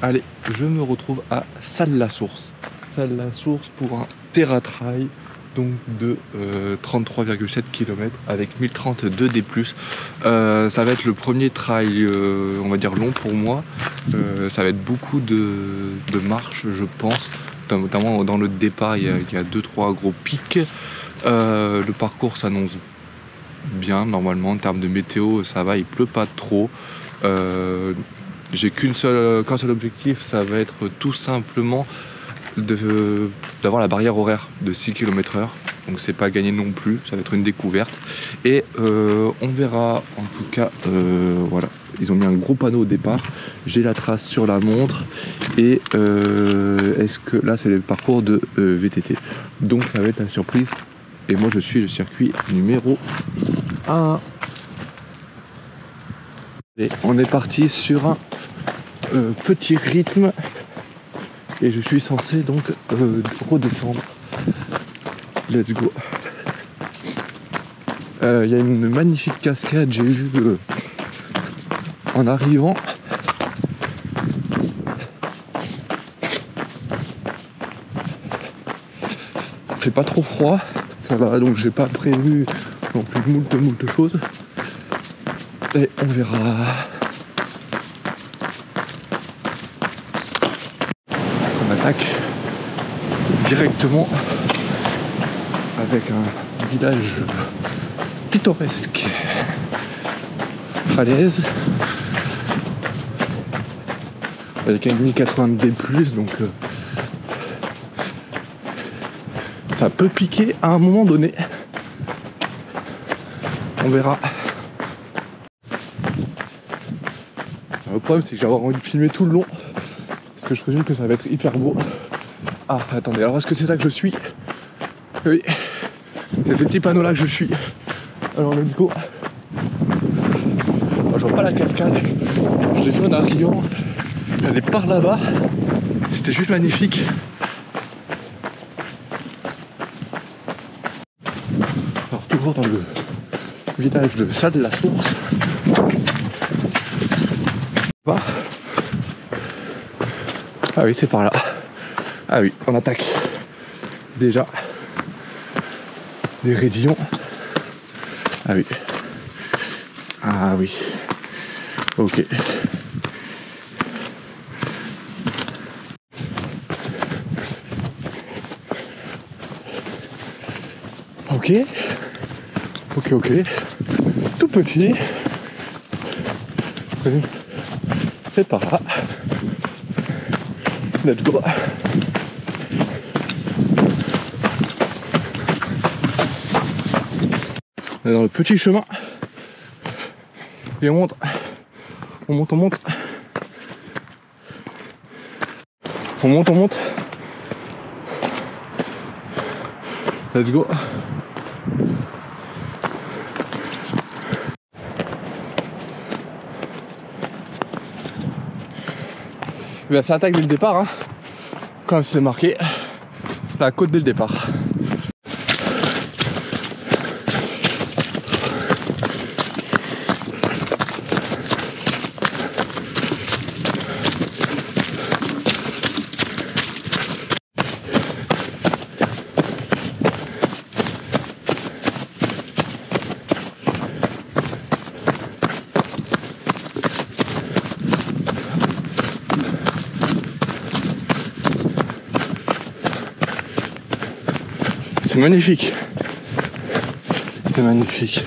Allez, je me retrouve à Salles-la-Source. Salles-la-Source pour un terra trail donc de 33,7 km avec 1032 D+. Ça va être le premier trail, on va dire long pour moi. Ça va être beaucoup de marches, je pense. Notamment dans le départ, il y a 2-3 gros pics. Le parcours s'annonce bien normalement en termes de météo, ça va, il pleut pas trop. J'ai qu'un seul objectif, ça va être tout simplement d'avoir la barrière horaire de 6 km/h. Donc c'est pas gagné non plus, ça va être une découverte. Et on verra, en tout cas, voilà. Ils ont mis un gros panneau au départ. J'ai la trace sur la montre. Et est-ce que là c'est le parcours de VTT. Donc ça va être la surprise. Et moi je suis le circuit numéro 1. Et on est parti sur un petit rythme. Et je suis censé donc redescendre. Let's go. Il y a une magnifique cascade, j'ai vu en arrivant. Il fait pas trop froid, ça va, donc j'ai pas prévu non plus moult choses. Et on verra. On attaque directement avec un village pittoresque, falaise, avec un 1080 D+, donc ça peut piquer à un moment donné. On verra. Le problème c'est que j'ai envie de filmer tout le long, parce que je présume que ça va être hyper beau. Ah attendez, alors est-ce que c'est ça que je suis? Oui, c'est ces petits panneaux là que je suis. Alors let's go. Alors, je vois pas la cascade, je l'ai vu en arrivant, elle est par là-bas, c'était juste magnifique. Alors toujours dans le village de Salles-la-Source. Ah oui, c'est par là. Ah oui, on attaque déjà des raidillons. Ah oui. Ah oui. Ok. Ok. Ok. Tout petit. C'est par là. Let's go. On est dans le petit chemin. Et on monte. On monte. Let's go. Eh bien, ça attaque dès le départ, hein. Comme c'est marqué, la côte dès le départ. C'est magnifique. C'est magnifique.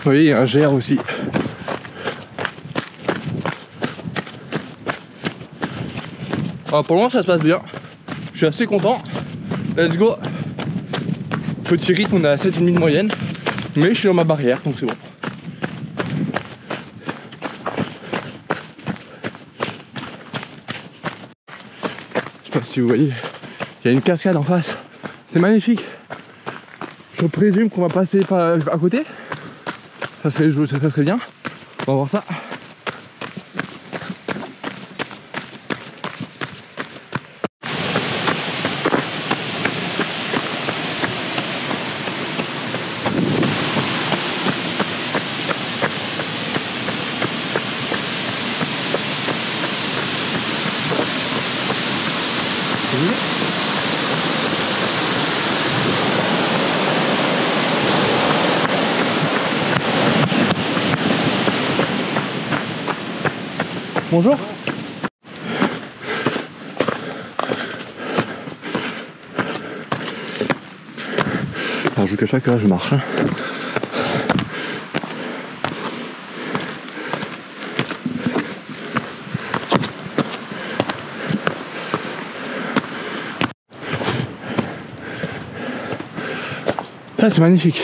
voyez, il y a un GR aussi. Alors pour le moment ça se passe bien. Je suis assez content. Let's go. Petit rythme, on est à 7,5 de moyenne. Mais je suis dans ma barrière, donc c'est bon. Je sais pas si vous voyez, il y a une cascade en face. C'est magnifique. Je présume qu'on va passer à côté. Ça serait bien. On va voir ça. Bonjour. Alors je vous cache pas que là je marche. Ça c'est magnifique.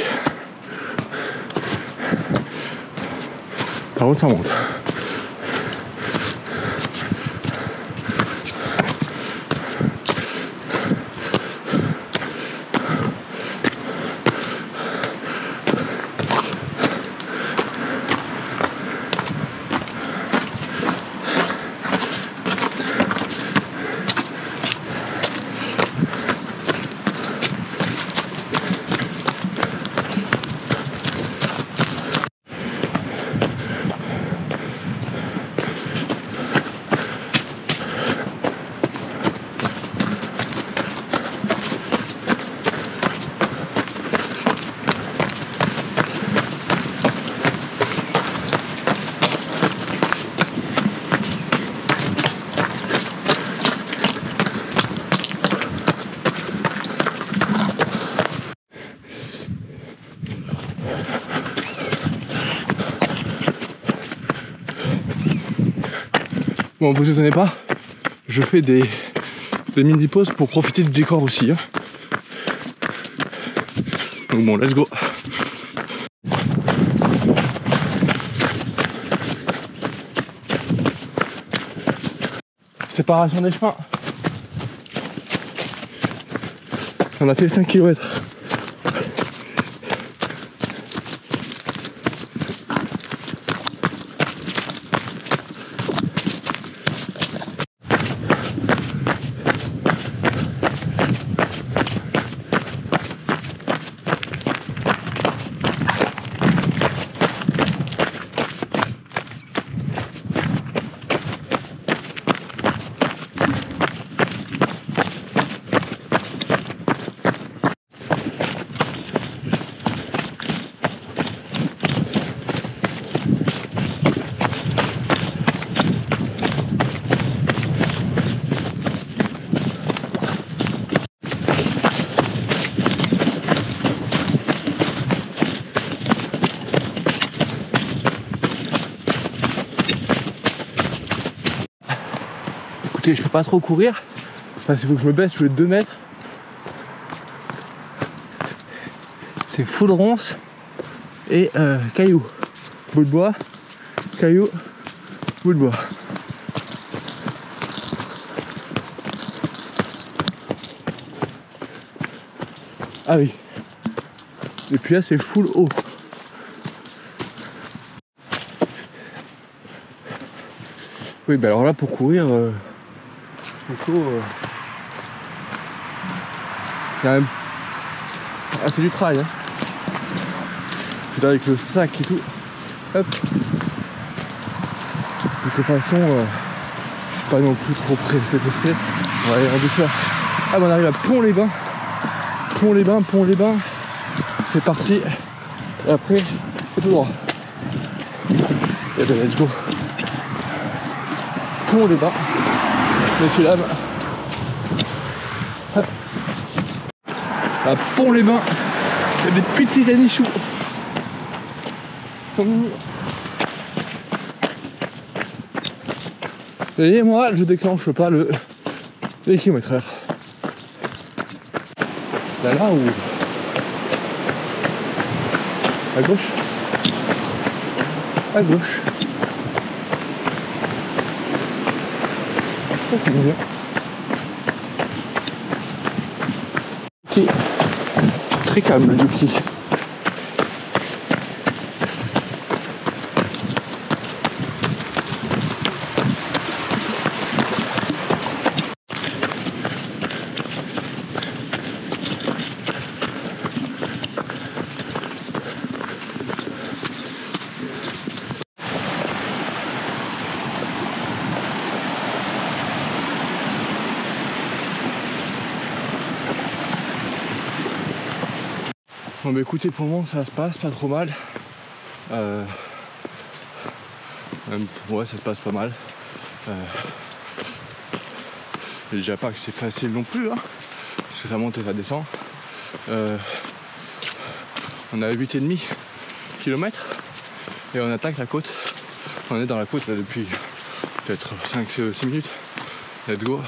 Par contre ça monte. Bon, vous étonnez pas, je fais des mini-pauses pour profiter du décor aussi. Hein. Donc bon, let's go. Séparation des chemins. On a fait 5 km. Écoutez, je peux pas trop courir parce qu'il faut que je me baisse sous les 2 mètres. C'est full ronce et cailloux. Bout de bois, cailloux, bout de bois. Ah oui. Et puis là c'est full haut. Oui, bah alors là pour courir, il faut. Quand même. Ah, c'est du travail, hein. Puis là avec le sac et tout. Hop. De toute façon, je suis pas non plus trop pressé. On va aller en douceur. Ah, bah on arrive à Pont-les-Bains. Pont-les-Bains. C'est parti. Et après, c'est tout droit. Et ben let's go. Pont-les-Bains. Messieurs, dames. Hop. À Pont-les-Bains, il y a des petits anichous. mignon. Et moi, je déclenche pas les kilomètres/heure. Là ou à gauche. À gauche. Ça c'est bien. Ok. Très calme le Yuki. Bon bah écoutez, pour le moment ça se passe pas trop mal. Ouais, ça se passe pas mal. Je dirais pas que c'est facile non plus, hein, parce que ça monte et ça descend. On est à 8,5 km et on attaque la côte. On est dans la côte là depuis peut-être 5-6 minutes. Let's go.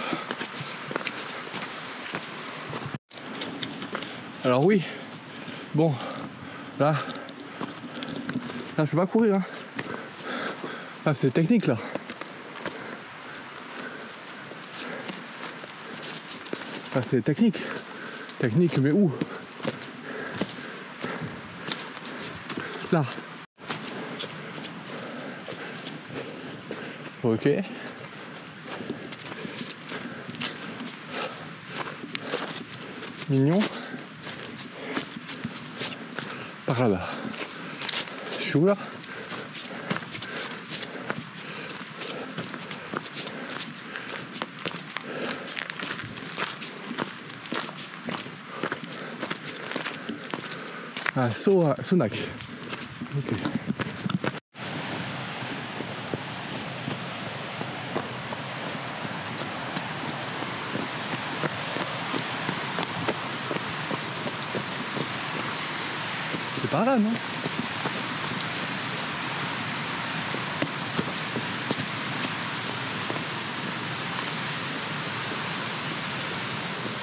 Alors oui, bon, là je peux pas courir, hein. Ah, c'est technique là. Ah, c'est technique. Technique, mais où? Là. Ok. Mignon. Par là-bas. Je suis où là? Ah, Sonac. Ok. C'est par là, non?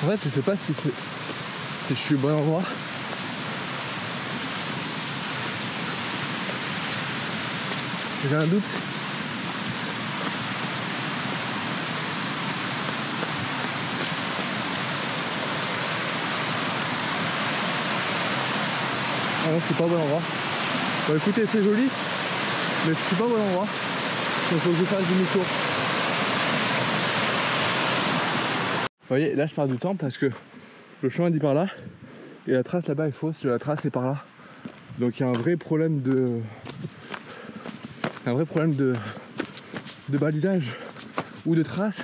En fait, je sais pas si je suis au bon endroit. J'ai un doute. Ah non, je suis pas au bon endroit. Bon écoutez, c'est joli, mais je suis pas au bon endroit. Donc faut que je fasse demi-tour. Vous voyez, là je perds du temps parce que le chemin dit par là et la trace là-bas est fausse, la trace est par là. Donc il y a un vrai problème de balisage ou de trace.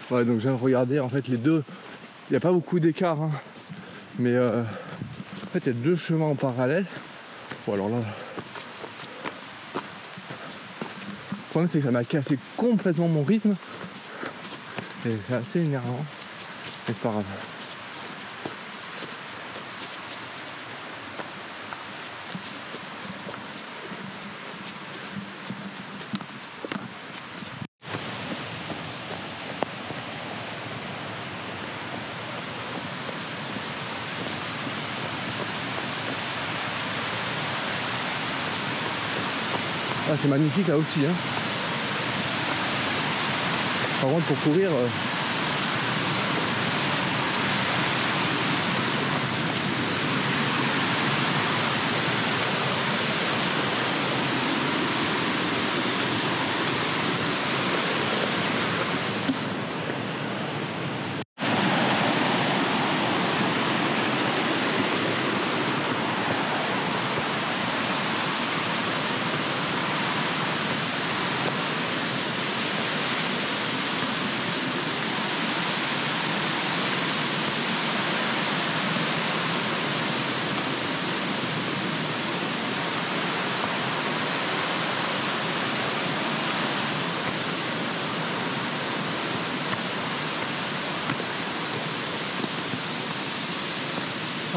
Ouais, donc je viens de regarder en fait les deux, il n'y a pas beaucoup d'écart, hein, mais en fait il y a deux chemins en parallèle. Bon alors là, le problème c'est que ça m'a cassé complètement mon rythme et c'est assez énervant, mais c'est pas grave. Ah, c'est magnifique là aussi, hein. Par contre pour courir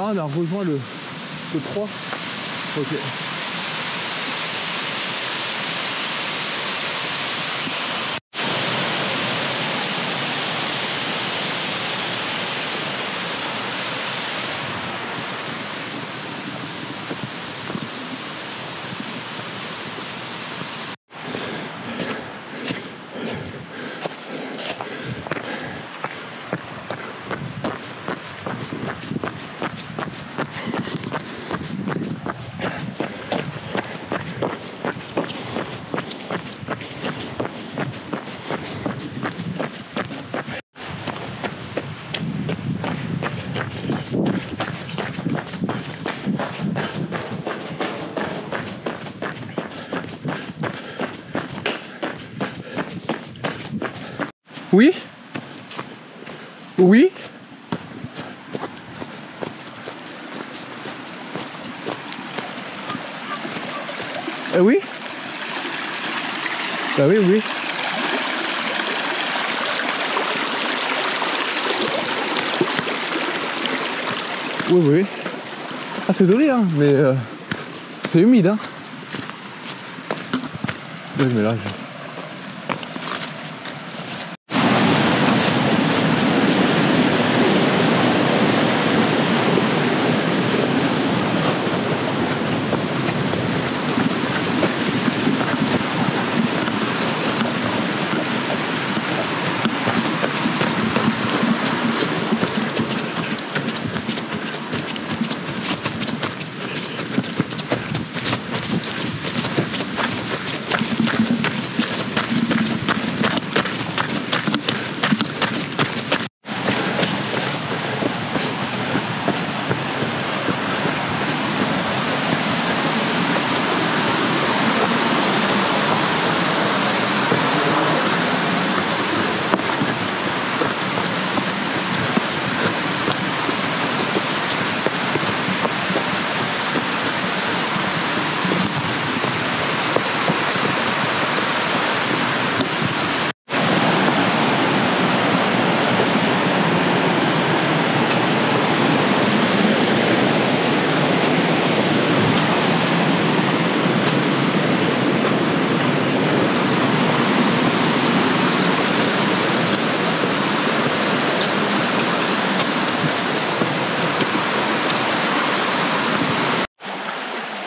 Ah, on a rejoint le 3. Ok. Oui? Oui? Oui? Bah oui, oui. Oui, oui. Ah, c'est joli, hein, mais c'est humide, hein. Ouais, mais là,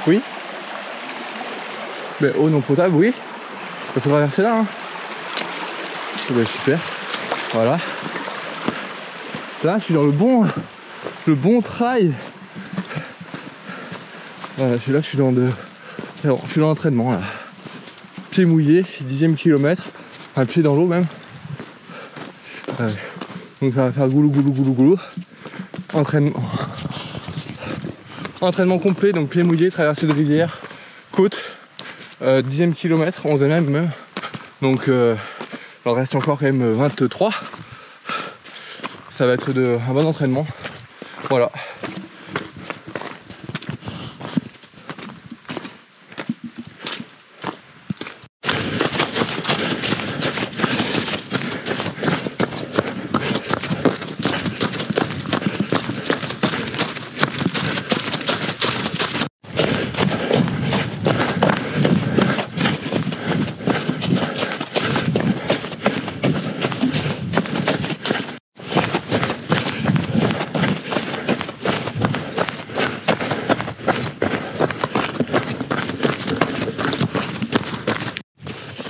oui. Mais eau non potable, oui. Il faut traverser là, hein. Ben, super. Voilà. Là, je suis dans le bon trail. Voilà, je suis dans l'entraînement là. Pied mouillé, 10e kilomètre. Un pied dans l'eau même. Donc ça va faire goulou goulou goulou goulou. Entraînement complet, donc pied mouillé, traversée de rivière, côte, 10e kilomètre, 11e même. Donc il en reste encore quand même 23. Ça va être un bon entraînement. Voilà.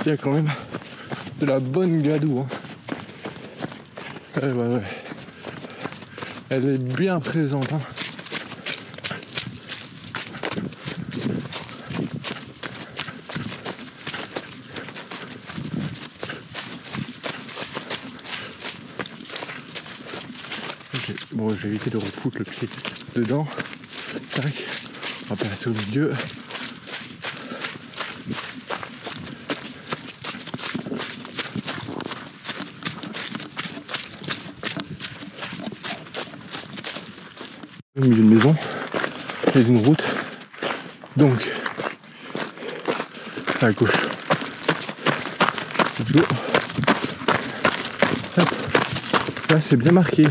Il y a quand même de la bonne gadoue, hein. Ouais. Elle est bien présente, hein. Bon, j'ai évité de refoutre le pied dedans. Tac. On va passer au milieu. Au milieu d'une maison et d'une route, donc à gauche. Hop. Là c'est bien marqué.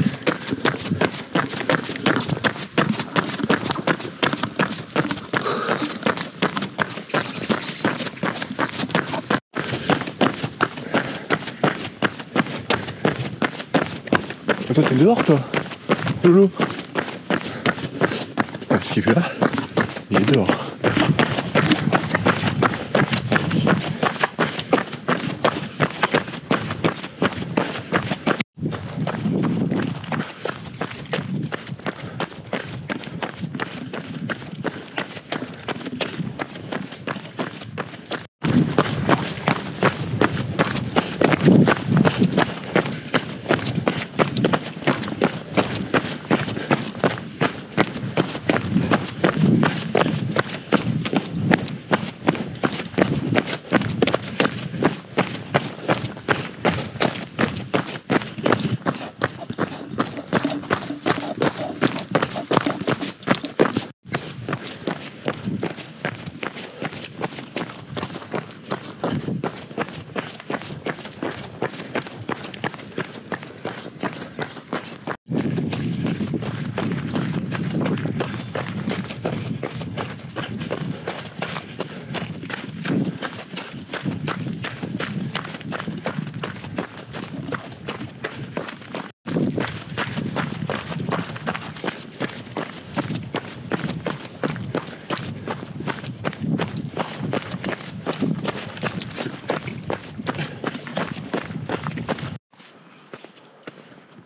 Toi t'es dehors toi, Lolo. Ce qu'il fait là, il est dehors.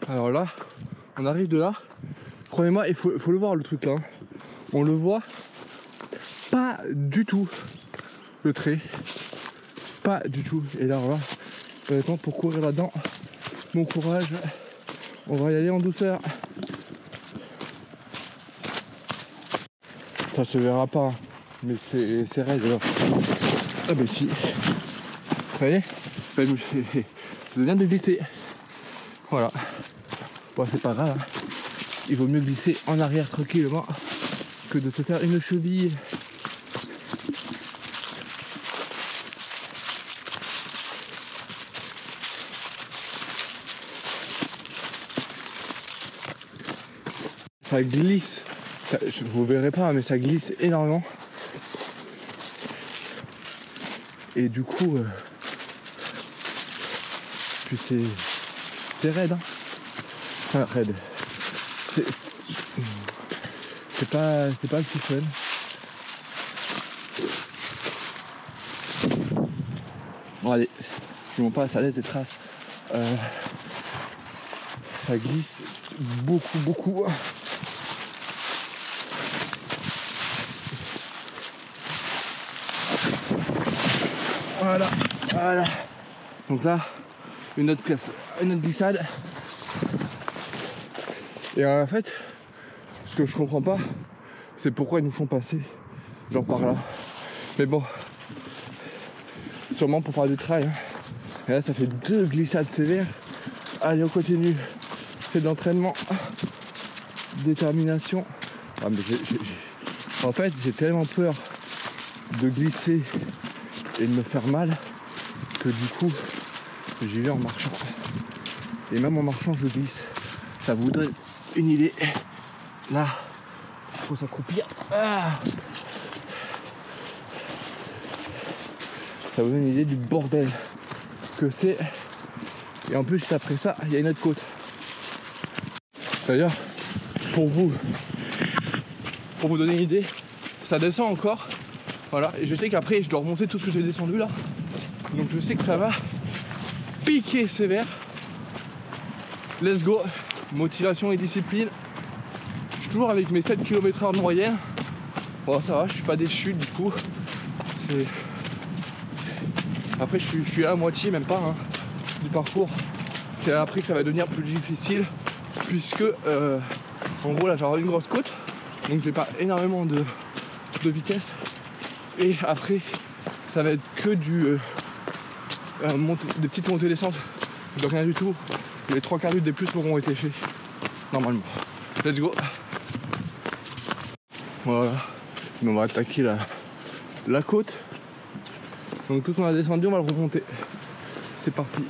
Alors là, on arrive de là. Croyez-moi, il faut le voir le truc là. Hein. On le voit pas du tout, le trait. Pas du tout. Et là, voilà, honnêtement, pour courir là-dedans, bon courage. On va y aller en douceur. Ça se verra pas, hein. Mais c'est raide là. Ah ben si. Vous voyez, je viens de glisser. Voilà. Bon, c'est pas grave. Hein. Il vaut mieux glisser en arrière tranquillement que de se faire une cheville. Ça glisse. Je ne vous verrai pas, mais ça glisse énormément. Et du coup, puis c'est raide. Hein. Enfin, raide. C'est pas le plus fun. Bon allez, je vous passe à l'aise des traces. Ça glisse beaucoup. Voilà. Donc là, une autre glissade. Et en fait, ce que je comprends pas, c'est pourquoi ils nous font passer genre par là. Mais bon, sûrement pour faire du trail. Hein. Et là, ça fait 2 glissades sévères. Allez, on continue. C'est de l'entraînement. Détermination. Ah, mais en fait, j'ai tellement peur de glisser et de me faire mal que du coup, j'y vais en marchant. Et même en marchant, je glisse. Ça vous donne une idée. Là, il faut s'accroupir. Ah, ça vous donne une idée du bordel que c'est. Et en plus, juste après ça, il y a une autre côte. D'ailleurs, pour vous donner une idée, ça descend encore. Voilà, et je sais qu'après, je dois remonter tout ce que j'ai descendu là. Donc je sais que ça va piquer sévère. Let's go. Motivation et discipline. Je suis toujours avec mes 7 km/h de moyenne. Bon, ça va, je suis pas déçu du coup. Après, je suis à la moitié, même pas, hein, du parcours. C'est après que ça va devenir plus difficile, puisque en gros là, j'aurai une grosse côte, donc j'ai pas énormément de vitesse. Et après, ça va être que des petites montées descentes, donc rien du tout. Les 3/4 des plus auront été faits normalement. Let's go. Voilà, on va attaquer la côte. Donc tout ce qu'on a descendu, on va le remonter. C'est parti.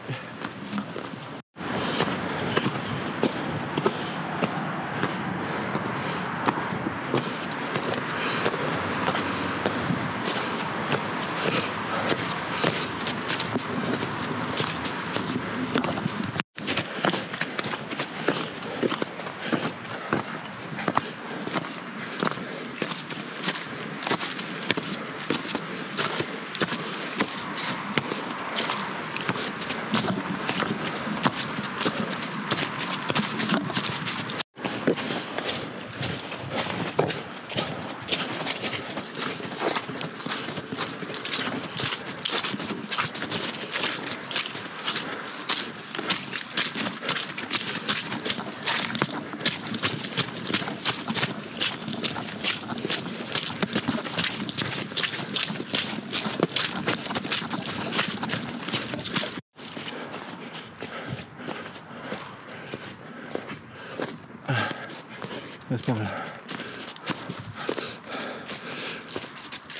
Passe par là.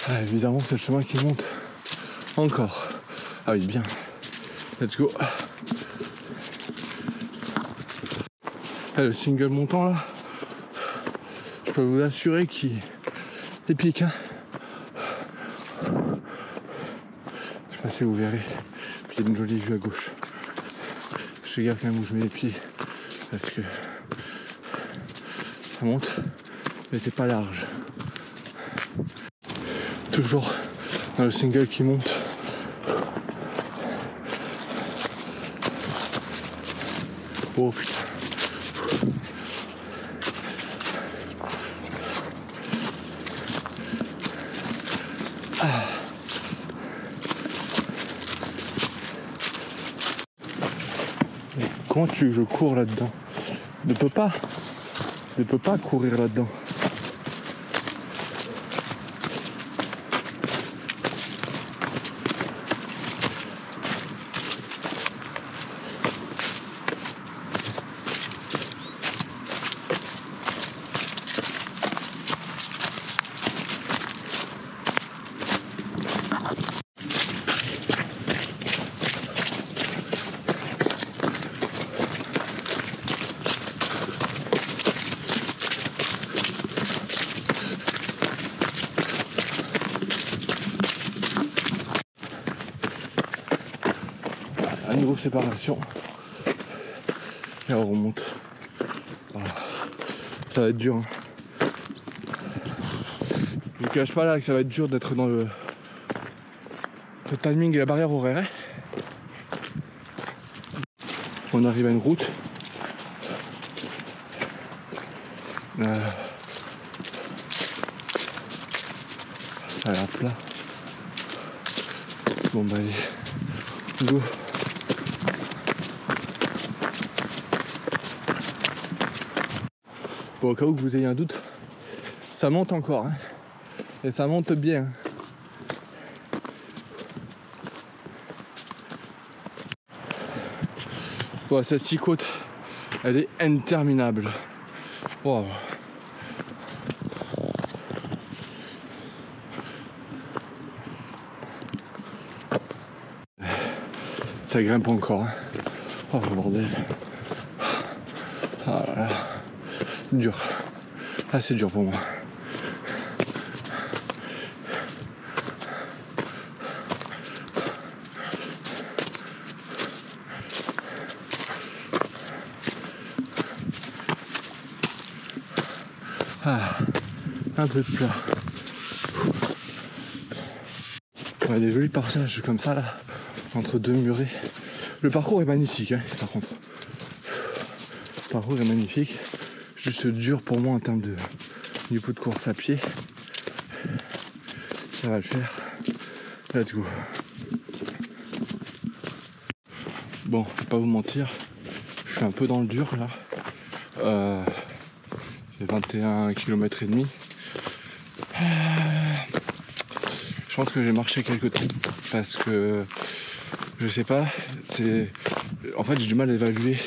Ah, évidemment, c'est le chemin qui monte encore. Ah oui, bien. Let's go. Ah, le single montant là, je peux vous assurer qu'il est pique. Hein. Je sais pas si vous verrez. Puis il y a une jolie vue à gauche. Je fais gaffe quand même où je mets les pieds. Parce que ça monte, mais c'est pas large. Toujours dans le single qui monte. Oh putain. Ah. Mais comment tu veux que je cours là-dedans? Je ne peux pas courir là-dedans. À nouveau séparation. Et on remonte. Voilà. Ça va être dur. Hein. Je vous cache pas là que ça va être dur d'être dans le timing et la barrière horaire. On arrive à une route. Ça a l'air plat. Bon bah allez. Go. Bon, au cas où que vous ayez un doute, ça monte encore. Hein. Et ça monte bien. Bon, cette 6 côte, elle est interminable. Wow. Ça grimpe encore. Hein. Oh le bordel. Ah là là. Dur. Ah c'est dur pour moi. Ah, un peu de plat. Il y a des jolis passages comme ça là, entre deux murets. Le parcours est magnifique hein, par contre. Le parcours est magnifique. Juste dur pour moi en termes de niveau de course à pied. Ça va le faire. Let's go. Bon, je vais pas vous mentir, je suis un peu dans le dur là. J'ai 21 km et demi. Je pense que j'ai marché quelques temps parce que je sais pas, en fait j'ai du mal à évaluer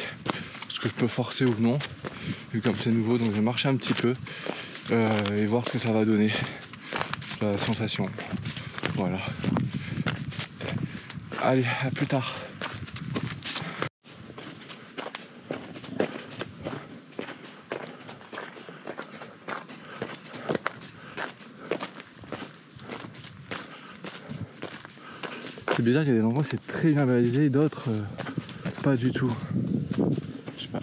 ce que je peux forcer ou non, vu comme c'est nouveau, donc je vais marcher un petit peu et voir ce que ça va donner, la sensation. Voilà. Allez, à plus tard. C'est bizarre, il y a des endroits où c'est très bien balisé, d'autres pas du tout. Je sais pas.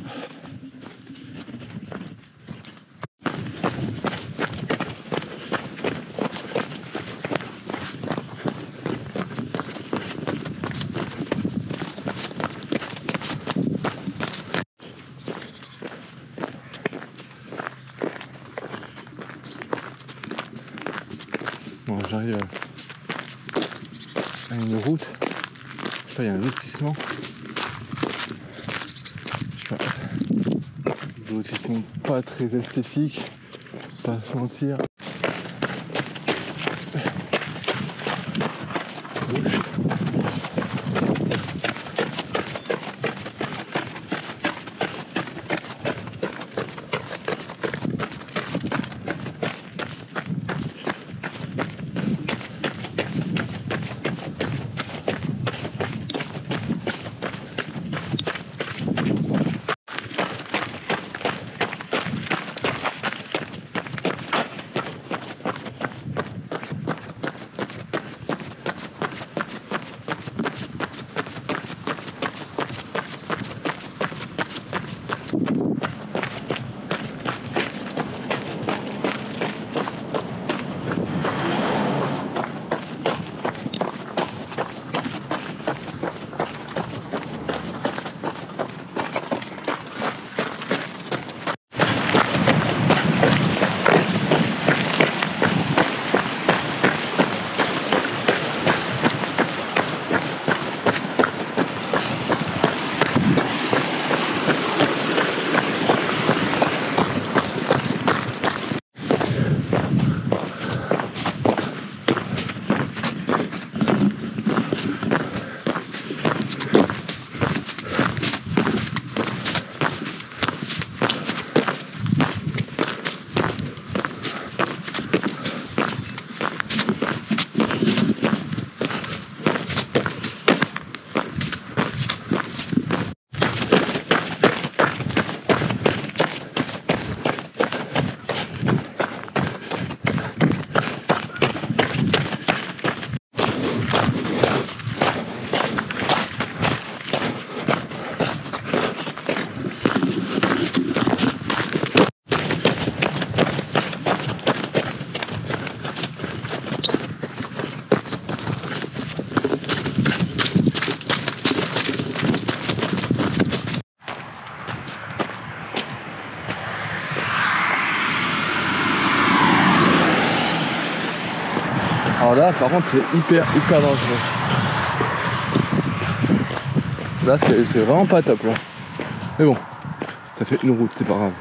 Bon, j'arrive à une route. Je sais pas, il y a un lotissement. Je sais pas. Un lotissement pas très esthétique. Pas se mentir. Gauche. Alors là par contre c'est hyper dangereux. Là c'est vraiment pas top là. Mais bon, ça fait une route, c'est pas grave.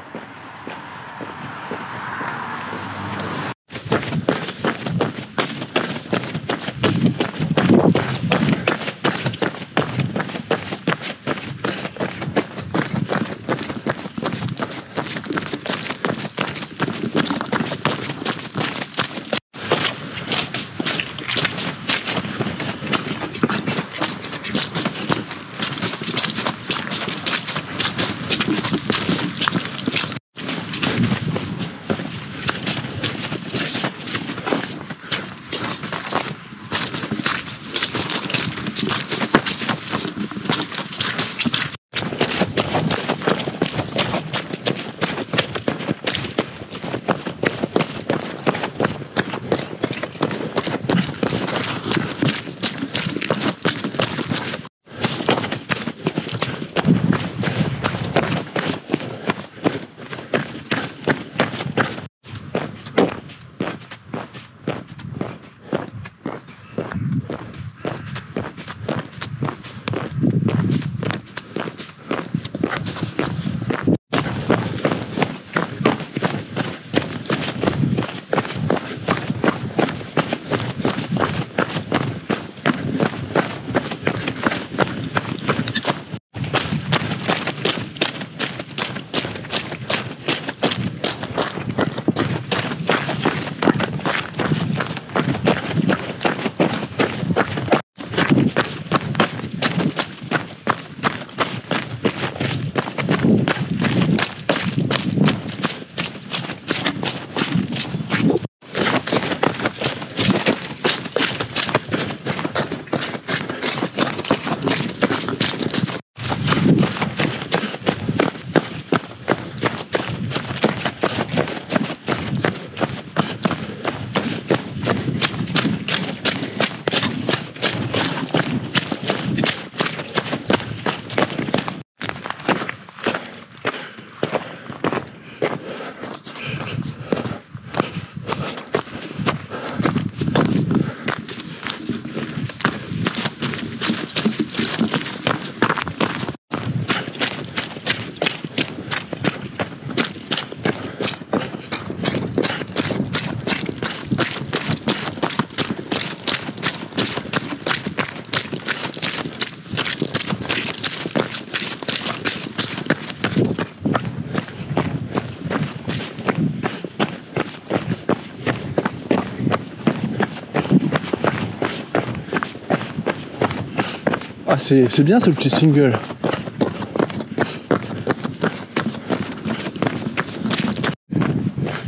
Ah, c'est bien ce petit single.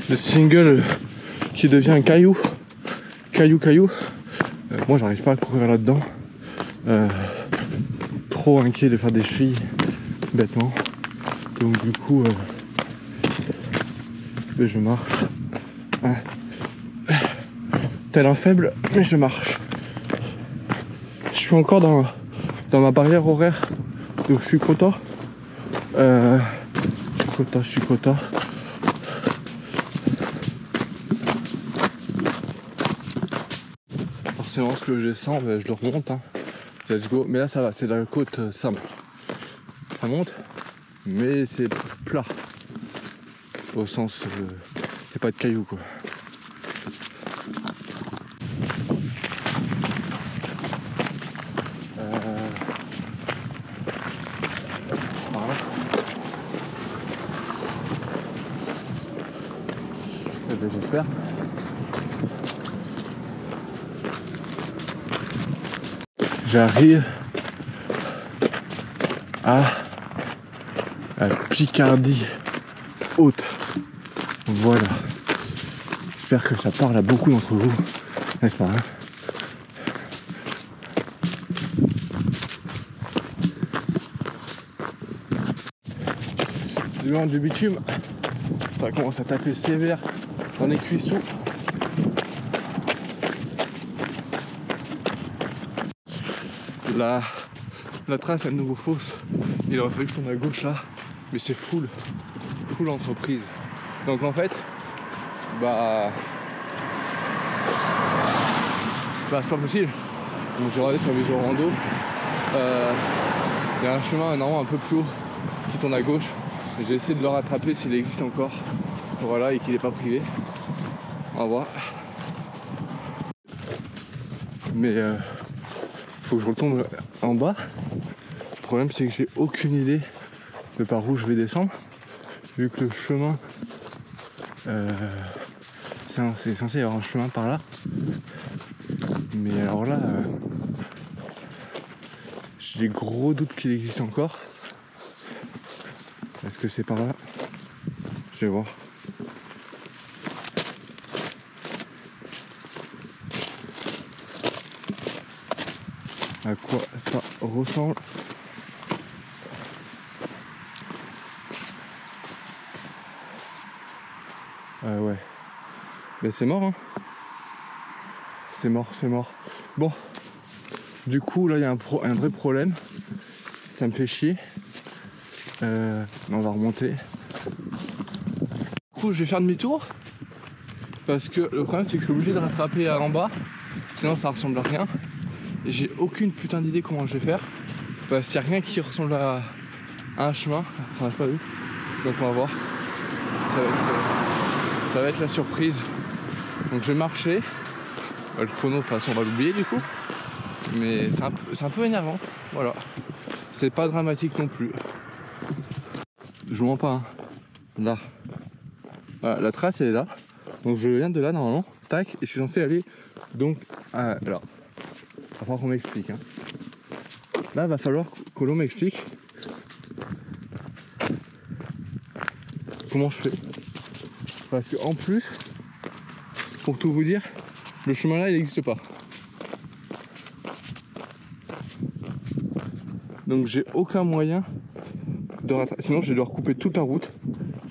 Le single qui devient un caillou. Caillou. Moi j'arrive pas à courir là-dedans. Trop inquiet de faire des chevilles bêtement. Donc du coup je marche. Tel un faible, mais je marche. Je suis encore dans ma barrière horaire, donc je suis content. Je suis content. Forcément ce que je descends, je le remonte. Hein. Let's go. Mais là ça va, c'est la côte simple. Ça monte, mais c'est plat. Au sens, il n'y a pas de cailloux quoi. J'espère. J'arrive à la Picardie haute. Voilà. J'espère que ça parle à beaucoup d'entre vous, n'est-ce pas hein? Du loin du bitume, ça commence à taper sévère dans les cuissons. La trace à nouveau fausse. Il aurait fallu que je tourne à gauche là, mais c'est full entreprise. Donc en fait, bah c'est pas possible. Donc j'ai regardé sur les visuels rando. Il y a un chemin normalement un peu plus haut qui tourne à gauche. J'ai essayé de le rattraper s'il existe encore. Voilà, et qu'il n'est pas privé. On va voir. Mais faut que je retombe en bas. Le problème c'est que j'ai aucune idée de par où je vais descendre. Vu que le chemin c'est censé y avoir un chemin par là. Mais alors là j'ai des gros doutes qu'il existe encore. Est-ce que c'est par là? Je vais voir. À quoi ça ressemble? Ouais. Ben c'est mort hein. C'est mort. Bon. Du coup là il y a un vrai problème. Ça me fait chier. On va remonter. Du coup je vais faire demi-tour. Parce que le problème c'est que je suis obligé de rattraper en bas. Sinon ça ressemble à rien. Et j'ai aucune putain d'idée comment je vais faire. Parce qu'il n'y a rien qui ressemble à un chemin. Enfin j'ai pas vu. Donc on va voir. Ça va être la surprise. Donc je vais marcher. Le chrono, de toute façon on va l'oublier du coup. Mais c'est un peu énervant. Voilà. C'est pas dramatique non plus. Je vous mens pas hein. Là. Voilà, la trace elle est là. Donc je viens de là normalement. Tac. Et je suis censé aller donc là. Il va falloir qu'on m'explique hein. Là il va falloir que l'on m'explique comment je fais. Parce que en plus, pour tout vous dire, le chemin là il n'existe pas. Donc j'ai aucun moyen de rattraper. Sinon je vais devoir couper toute la route.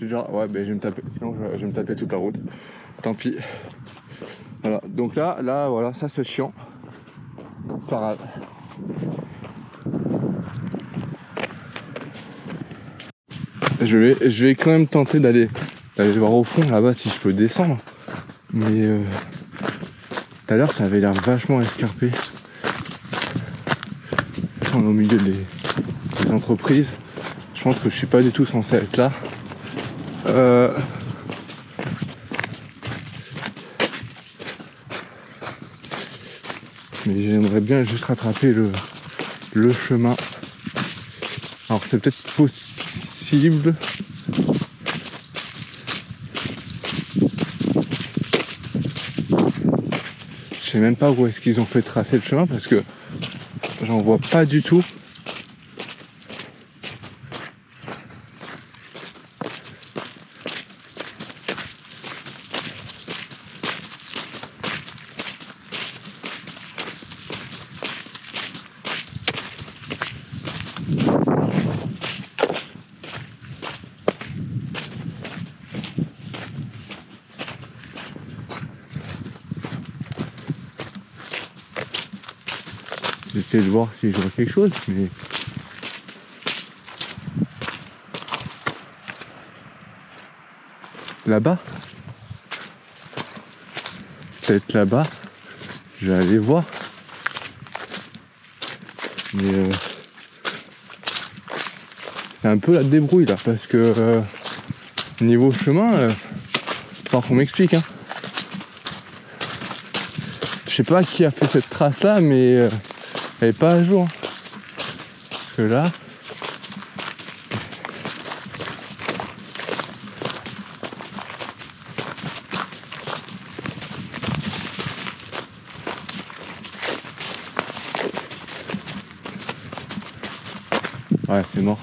Ouais ben je vais me taper. Sinon je vais me taper toute la route. Tant pis. Voilà. Donc là voilà, ça c'est chiant. C'est pas grave. Je vais quand même tenter d'aller voir au fond là-bas si je peux descendre. Mais tout à l'heure ça avait l'air vachement escarpé. On est au milieu des entreprises. Je pense que je suis pas du tout censé être là. Mais j'aimerais bien juste rattraper le chemin. Alors c'est peut-être possible. Je sais même pas où est-ce qu'ils ont fait tracer le chemin parce que j'en vois pas du tout. J'essaie de voir si je vois quelque chose, mais là-bas, peut-être là-bas, je vais aller voir. Mais c'est un peu la débrouille là, parce que niveau chemin, il va falloir qu'on m'explique. Hein. Je sais pas qui a fait cette trace là, mais elle est pas à jour. Parce que là, ouais, c'est mort.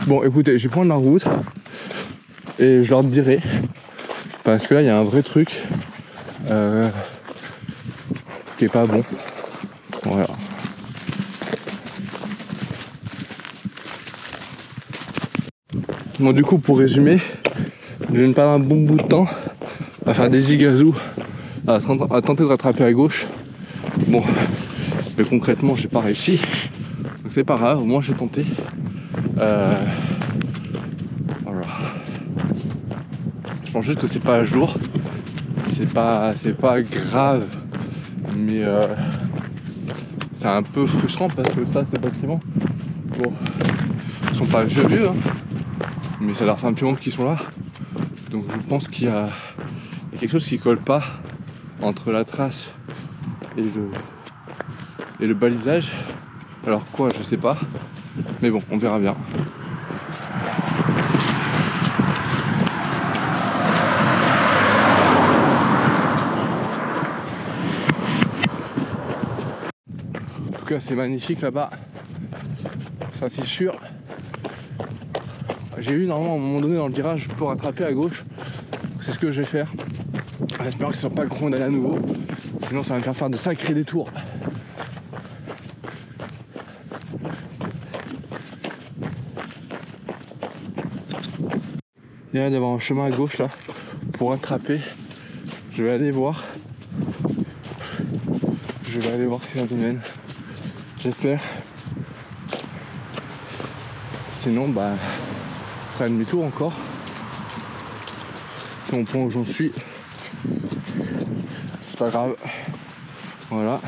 Bon, écoutez, je vais prendre la route et je leur dirai. Parce que là, il y a un vrai truc qui est pas bon. Voilà. Bon, du coup, pour résumer, je viens de perdre un bon bout de temps à faire des zigazous, à tenter de rattraper à gauche. Bon, mais concrètement, j'ai pas réussi. Donc c'est pas grave, au moins j'ai tenté. Voilà. Je pense juste que c'est pas à jour. C'est pas grave. Mais c'est un peu frustrant parce que ça, ces bâtiments, bon, ils sont pas vieux, hein, mais ça leur fait un petit moment qu'ils sont là. Donc je pense qu'il y a quelque chose qui colle pas entre la trace et le balisage. Alors quoi, je sais pas. Mais bon, on verra bien. En tout cas, c'est magnifique là-bas. Ça, c'est sûr. J'ai vu normalement à un moment donné dans le virage, je peux rattraper à gauche. C'est ce que je vais faire. J'espère que ce sera pas le coin d'aller à nouveau. Sinon, ça va me faire de sacrés détours. Il y a d'avoir un chemin à gauche là pour rattraper. Je vais aller voir. Je vais aller voir si ça nous mène. J'espère. Sinon, bah, je ferai un demi-tour encore. C'est mon point où j'en suis. C'est pas grave. Voilà.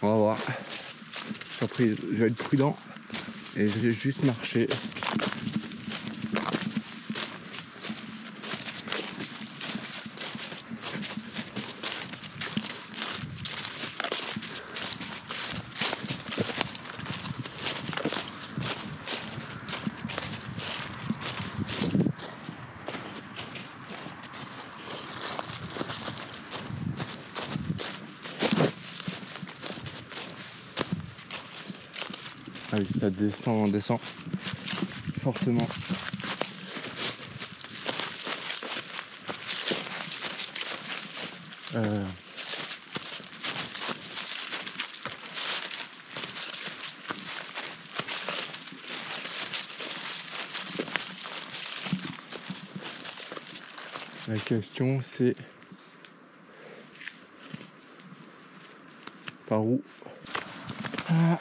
On va voir. Je vais être prudent et je vais juste marcher. Ah oui, ça descend, on descend fortement. La question c'est par où? Ah.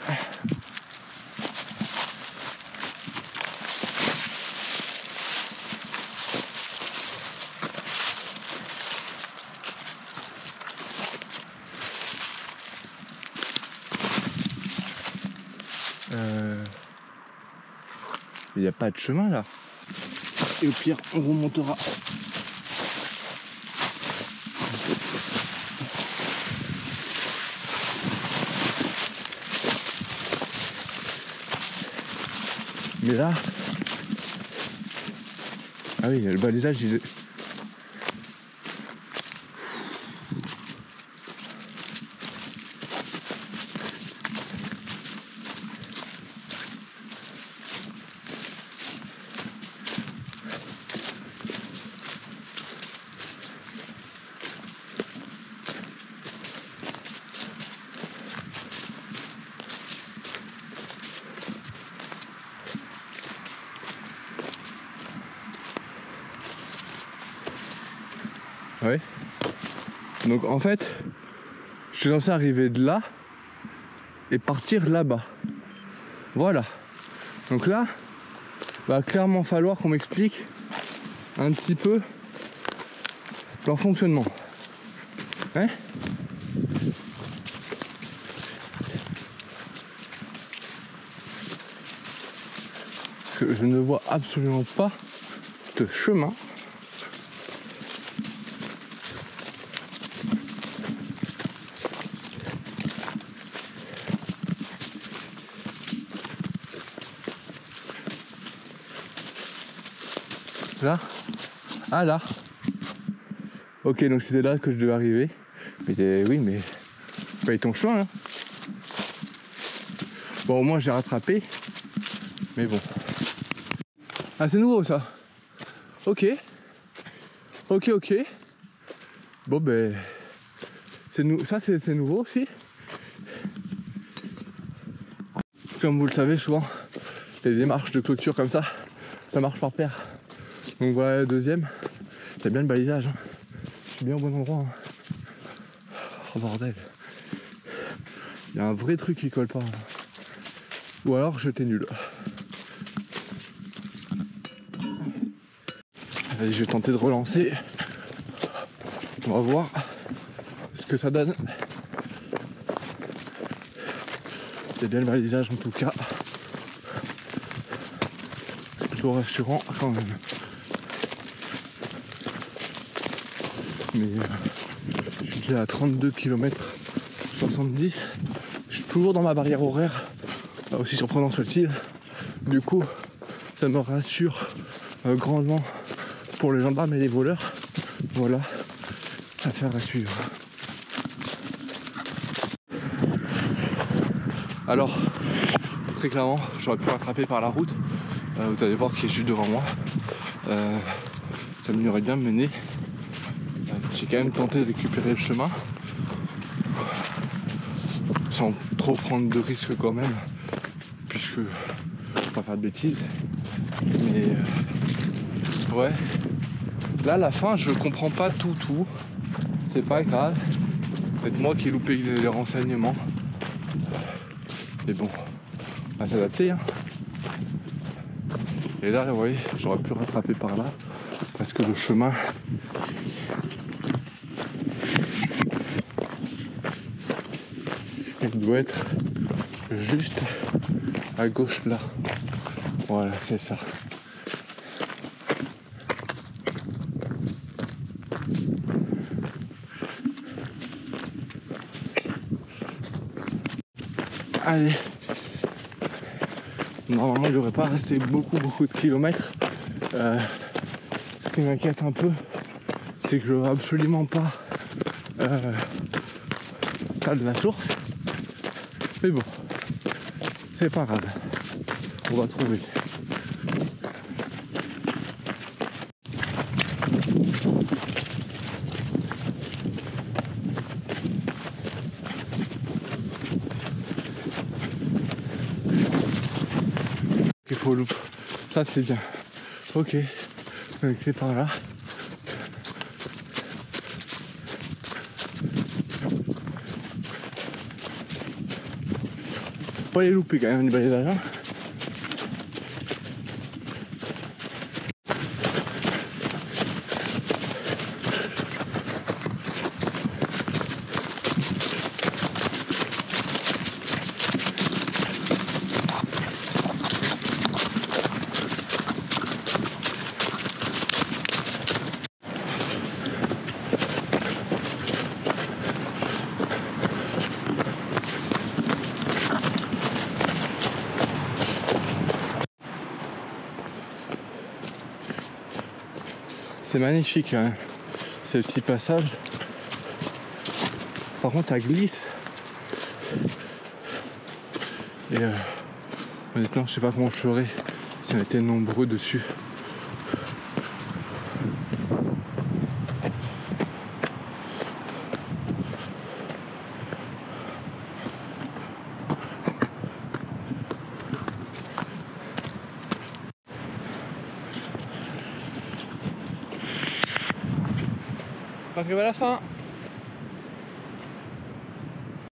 Il n'y a pas de chemin là. Et au pire, on remontera. Mais là... Ah oui, le balisage, il est... Ouais. Donc en fait, je suis censé arriver de là et partir là-bas. Voilà. Donc là, va clairement falloir qu'on m'explique un petit peu leur fonctionnement. Hein? Parce que je ne vois absolument pas de chemin. Là? Ah là. Ok, donc c'était là que je devais arriver. Mais oui, mais paye ton chemin là. Bon, au moins j'ai rattrapé. Mais bon. Ah, c'est nouveau ça. Ok. Ok. Bon ben, ça c'est nouveau aussi. comme vous le savez, souvent, les démarches de clôture comme ça marche par paire. Donc voilà le deuxième. C'est bien le balisage. Hein. Je suis bien au bon endroit. Hein. Oh bordel. Il y a un vrai truc qui colle pas. Hein. Ou alors j'étais nul. Allez, je vais tenter de relancer. On va voir ce que ça donne. C'est bien le balisage en tout cas. C'est plutôt rassurant quand même. Mais je suis déjà à 32 km 70. Je suis toujours dans ma barrière horaire. Aussi surprenant soit-il. Du coup, ça me rassure grandement pour les gendarmes et les voleurs. Voilà, affaire à suivre. Alors, très clairement, j'aurais pu rattraper par la route. Vous allez voir qu'il est juste devant moi. Ça m'y aurait bien mené. J'ai quand même tenté de récupérer le chemin. Sans trop prendre de risques quand même. Puisque je ne vais pas faire de bêtises. Mais ouais. Là, à la fin, je comprends pas tout. C'est pas grave. C'est moi qui ai loupé les renseignements. Mais bon, on va s'adapter. Hein. Et là, vous voyez, j'aurais pu rattraper par là. Parce que le chemin... il doit être juste à gauche là. Voilà, c'est ça. Allez. Normalement, il ne devrait pas rester beaucoup de kilomètres. Ce qui m'inquiète un peu, c'est que je ne vois absolument pas ça de la source. Mais bon, c'est pas grave. On va trouver. Il faut louper. Ça c'est bien. Ok. Donc c'est par là. Faut pas les louper quand même du balisage. Hein. C'est magnifique hein, ce petit passage. Par contre ça glisse. Et honnêtement je sais pas comment je ferais si on était nombreux dessus. On arrive à la fin.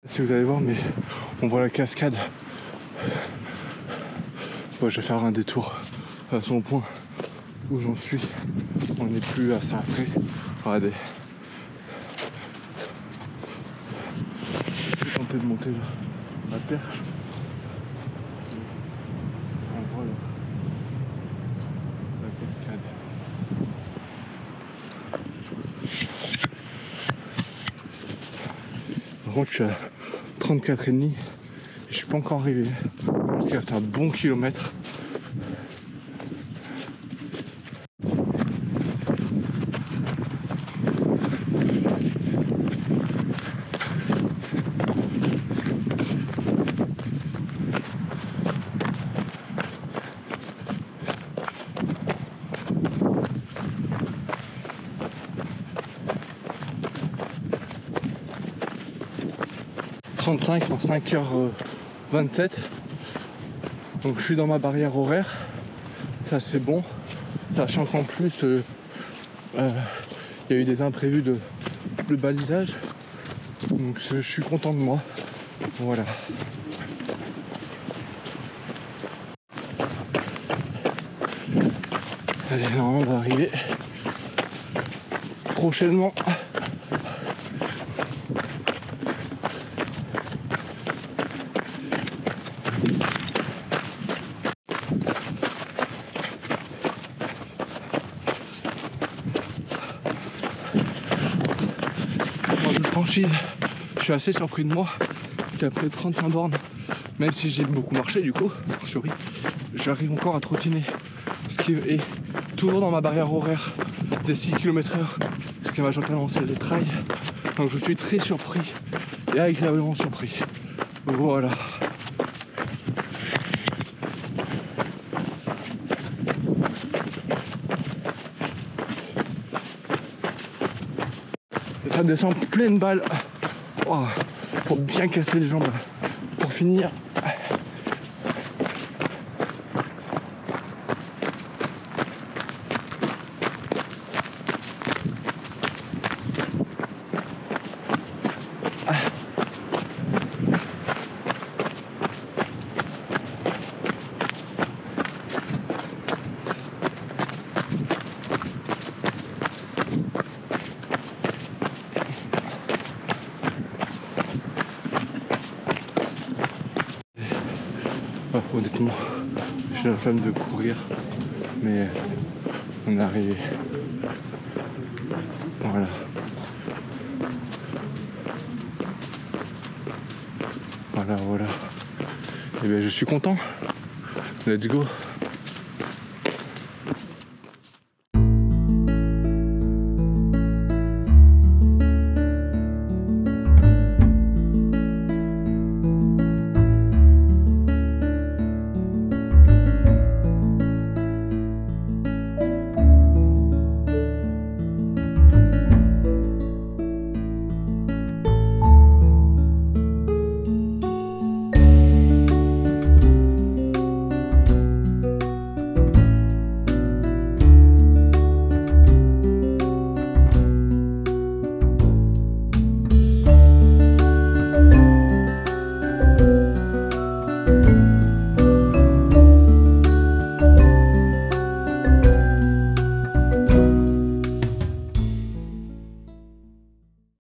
Si vous allez voir, mais on voit la cascade. Bon, je vais faire un détour à son point où j'en suis. On n'est plus assez après. Regardez. Je vais tenter de monter là, la perche. On voit là, la cascade. Par contre, je suis à 34,5 et je suis pas encore arrivé. En tout cas, c'est un bon kilomètre. En 5h27. Donc je suis dans ma barrière horaire, ça c'est bon, sachant qu'en plus il y a eu des imprévus de balisage, donc je suis content de moi, voilà. Allez, là on va arriver prochainement. Franchise, je suis assez surpris de moi qu'après 35 bornes, même si j'ai beaucoup marché du coup, j'arrive encore à trottiner, ce qui est toujours dans ma barrière horaire des 6 km/h, ce qui est majoritairement celle des trails. Donc je suis très surpris et agréablement surpris. Voilà. Et ça descend pleine balle. Oh, pour bien casser les jambes. Pour finir. Honnêtement, j'ai la flemme de courir, mais on est arrivé. Voilà. Voilà. Et bien je suis content. Let's go.